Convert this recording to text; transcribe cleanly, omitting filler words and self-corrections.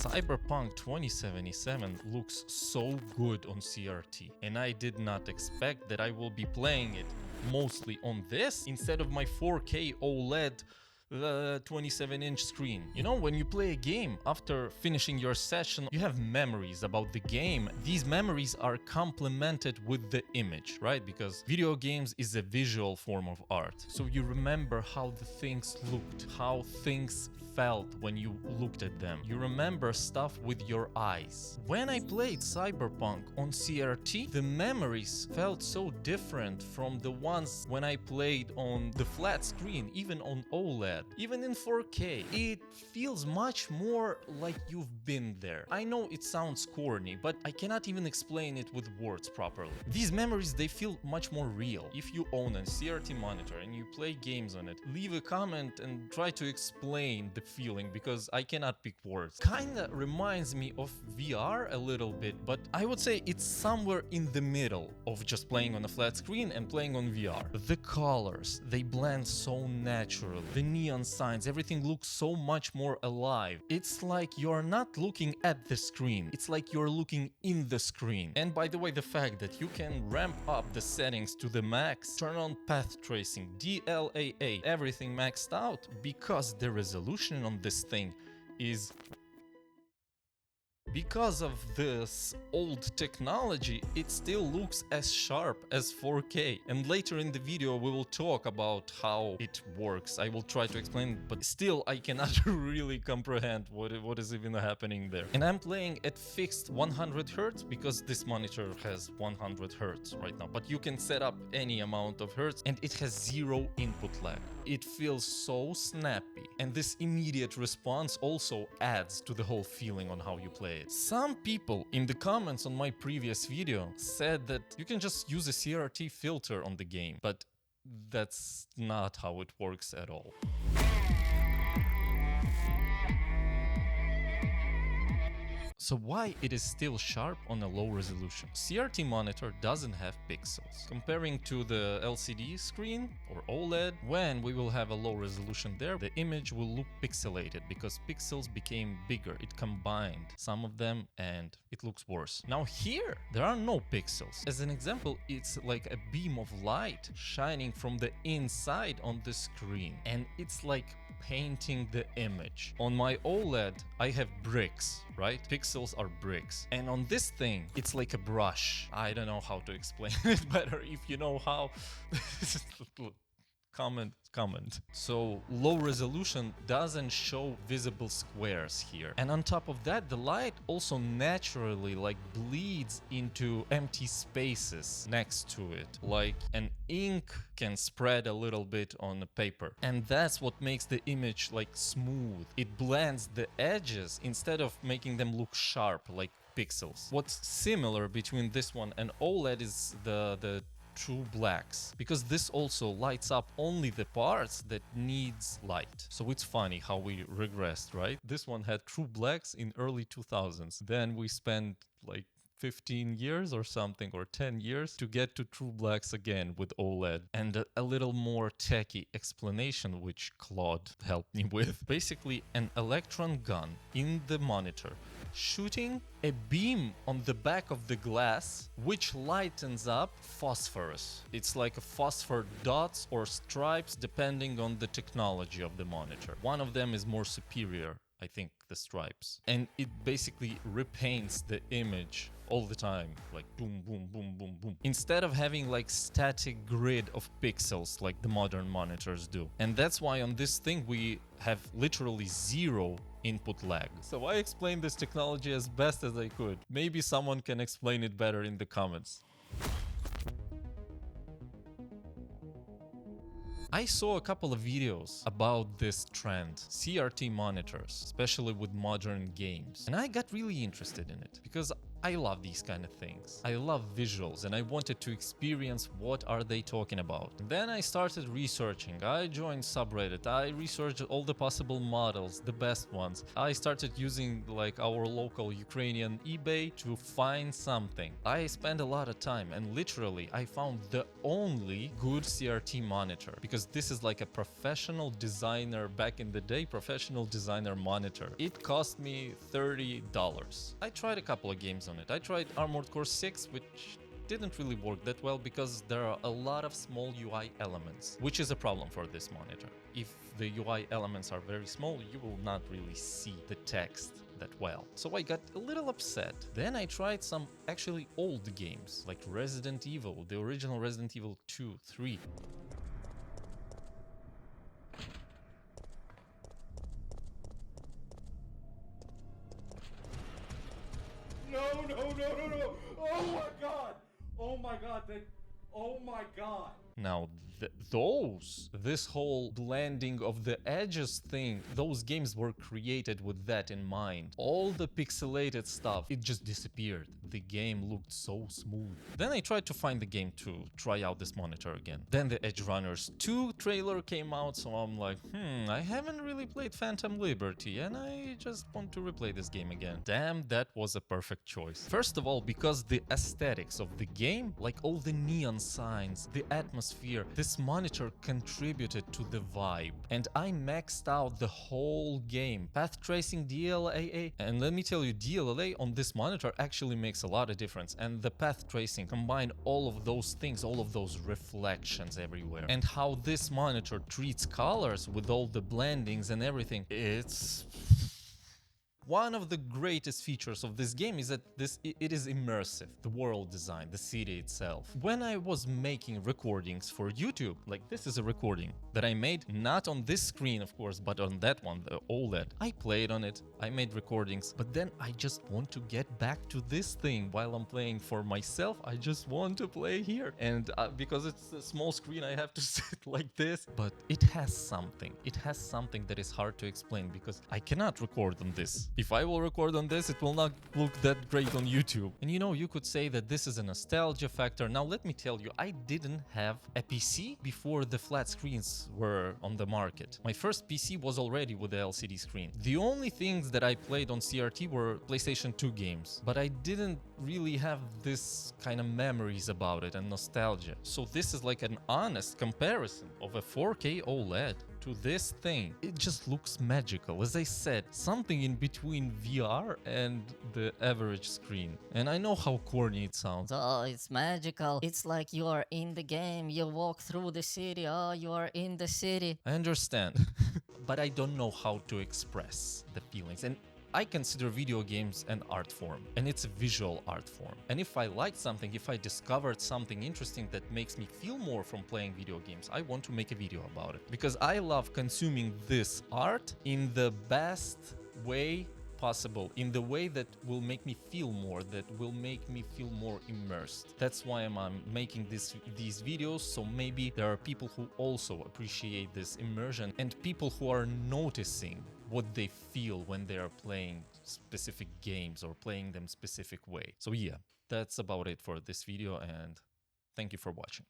Cyberpunk 2077 looks so good on CRT, and I did not expect that I will be playing it mostly on this instead of my 4K OLED 27-inch screen. You know, when you play a game, after finishing your session, you have memories about the game. These memories are complemented with the image, right? Because video games is a visual form of art. So you remember how the things looked, how things felt when you looked at them. You remember stuff with your eyes. When I played Cyberpunk on CRT, the memories felt so different from the ones when I played on the flat screen, even on OLED. Even in 4K, it feels much more like you've been there. I know it sounds corny, but I cannot even explain it with words properly. These memories, they feel much more real. If you own a CRT monitor and you play games on it, leave a comment and try to explain the feeling, because I cannot pick words. Kinda reminds me of VR a little bit, but I would say it's somewhere in the middle of just playing on a flat screen and playing on VR. The colors, they blend so naturally. The neon signs, everything looks so much more alive. It's like you're not looking at the screen, it's like you're looking in the screen. And by the way, the fact that you can ramp up the settings to the max, turn on path tracing, DLAA, everything maxed out, because the resolution on this thing is... Because of this old technology, it still looks as sharp as 4K. And later in the video we will talk about how it works. I will try to explain, but still I cannot really comprehend what is even happening there. And I'm playing at fixed 100 Hz because this monitor has 100 Hz right now. But you can set up any amount of Hertz and it has zero input lag. It feels so snappy. And this immediate response also adds to the whole feeling on how you play it. Some people in the comments on my previous video said that you can just use a CRT filter on the game, but that's not how it works at all. So why it is still sharp on a low resolution? CRT monitor doesn't have pixels. Comparing to the LCD screen or OLED, when we will have a low resolution there, the image will look pixelated because pixels became bigger. It combined some of them and it looks worse. Now here, there are no pixels. As an example, it's like a beam of light shining from the inside on the screen. And it's like painting the image. On my OLED, I have bricks, right? Pixels are bricks. And on this thing, it's like a brush. I don't know how to explain it better. If you know how, comment. So low resolution doesn't show visible squares here. And on top of that, the light also naturally like bleeds into empty spaces next to it. Like an ink can spread a little bit on the paper. And that's what makes the image like smooth. It blends the edges instead of making them look sharp like pixels. What's similar between this one and OLED is the true blacks, because this also lights up only the parts that needs light. So it's funny how we regressed, right? This one had true blacks in early 2000s. Then we spent like 15 years or something, or 10 years to get to true blacks again with OLED. And a little more techie explanation, which Claude helped me with. Basically an electron gun in the monitor shooting a beam on the back of the glass, which lightens up phosphorus. It's like a phosphor dots or stripes depending on the technology of the monitor. One of them is more superior, I think, the stripes. And it basically repaints the image all the time, like boom, boom, boom, boom, boom. Instead of having like static grid of pixels like the modern monitors do. And that's why on this thing we have literally zero input lag. So I explained this technology as best as I could. Maybe someone can explain it better in the comments. I saw a couple of videos about this trend, CRT monitors, especially with modern games. And I got really interested in it because I love these kind of things. I love visuals and I wanted to experience what are they talking about. Then I started researching. I joined subreddit. I researched all the possible models, the best ones. I started using like our local Ukrainian eBay to find something. I spent a lot of time and literally I found the only good CRT monitor, because this is like a professional designer back in the day, professional designer monitor. It cost me $30. I tried a couple of games on it. I tried Armored Core 6, which didn't really work that well because there are a lot of small UI elements, which is a problem for this monitor. If the UI elements are very small, you will not really see the text that well. So I got a little upset. Then I tried some actually old games like Resident Evil, the original Resident Evil 2, 3. No! Oh my god! Oh my god, oh my god! Now, this whole blending of the edges thing, those games were created with that in mind. All the pixelated stuff, it just disappeared. The game looked so smooth. Then I tried to find the game to try out this monitor again. Then the Edge Runners 2 trailer came out, so I'm like, I haven't really played Phantom Liberty and I just want to replay this game again. Damn, that was a perfect choice. First of all, because the aesthetics of the game, like all the neon signs, the atmosphere, this monitor contributed to the vibe. And I maxed out the whole game. Path tracing, DLAA, and let me tell you, DLAA on this monitor actually makes a lot of difference. And the path tracing combine all of those things, all of those reflections everywhere. And how this monitor treats colors with all the blendings and everything, it's... One of the greatest features of this game is that it is immersive, the world design, the city itself. When I was making recordings for YouTube, like this is a recording that I made not on this screen of course, but on that one, the OLED. I played on it, I made recordings, but then I just want to get back to this thing while I'm playing for myself. I just want to play here. And because it's a small screen, I have to sit like this. But it has something. It has something that is hard to explain because I cannot record on this. If I will record on this, it will not look that great on YouTube. And you know, you could say that this is a nostalgia factor. Now, let me tell you, I didn't have a PC before the flat screens were on the market. My first PC was already with the LCD screen. The only things that I played on CRT were PlayStation 2 games, but I didn't really have this kind of memories about it and nostalgia. So this is like an honest comparison of a 4K OLED to this thing. It just looks magical. As I said, something in between VR and the average screen. And I know how corny it sounds. Oh, it's magical. It's like you are in the game. You walk through the city. Oh, you are in the city. I understand. But I don't know how to express the feelings. And I consider video games an art form, and it's a visual art form. And if I liked something, if I discovered something interesting that makes me feel more from playing video games, I want to make a video about it. Because I love consuming this art in the best way possible, in the way that will make me feel more, that will make me feel more immersed. That's why I'm making these videos, so maybe there are people who also appreciate this immersion and people who are noticing what they feel when they are playing specific games or playing them specific way. So yeah, that's about it for this video and thank you for watching.